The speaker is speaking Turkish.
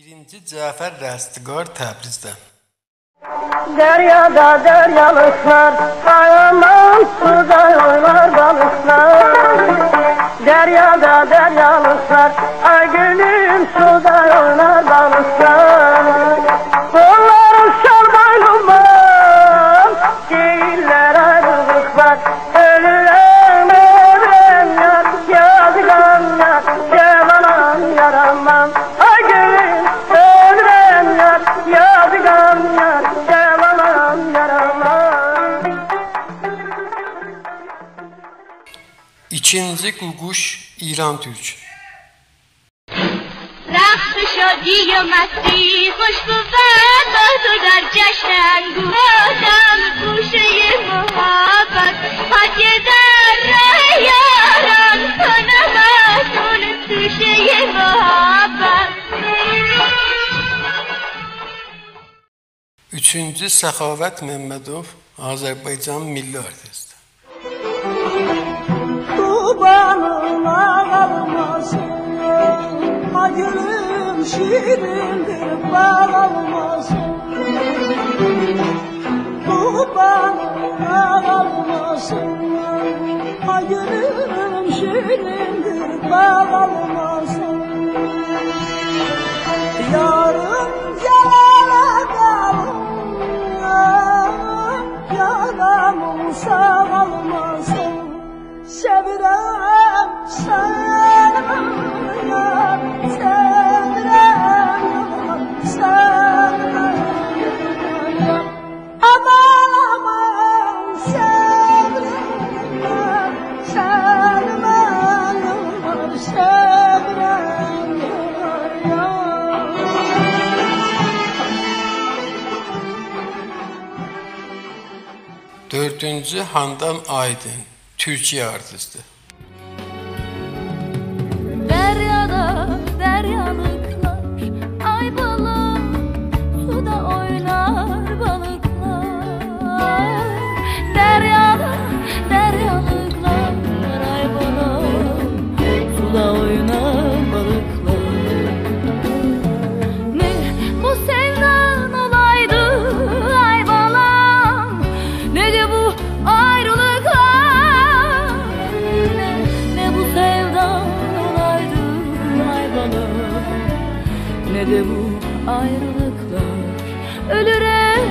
Birinci Cəfər Rəstiqar Təbrizdən. Deryada deryalıklar, aman suda oynar balıklar. Deryada deryalıklar, ay gülüm suda oynar balıklar. Kollarım şarbaylı var, değiller ayrılık var. Ölürüm ölürüm yar, yazılan yar, cevalan yaramam. Ay gülüm ölürüm yar, yazılan yar, cevalan yaramam. İkinci Ququş İran Türk. رقص شادی و مستی خوش بود تو در جشن گفتم گوشه محبت خاک در راه یاران کنمتون توشه محبت. Üçüncü Səxavət Məmmədov, Azərbaycan milli artist. Tubanıma kalmasın, ha gülüm şirindir bağlanmasın. Tubanıma kalmasın, ha gülüm şirindir bağlanmasın. Yarım yalanım, yalanım sağalmasın. Sevirem seni, sevirem seni. Aman aman sevirem seni, sevirem. Dördüncü Handan Aydın, Türkiye artisti. Deryada deryalıklar, ay balık, suda oynar balıklar. Deryada deryalıklar, ay balık, suda oynar balıklar. Ne bu sevdan olaydı ay balam, ne de bu ayrılıklar. Ne bu sevdan olaydı ay balam, ne de bu ayrılıklar. Ölürüm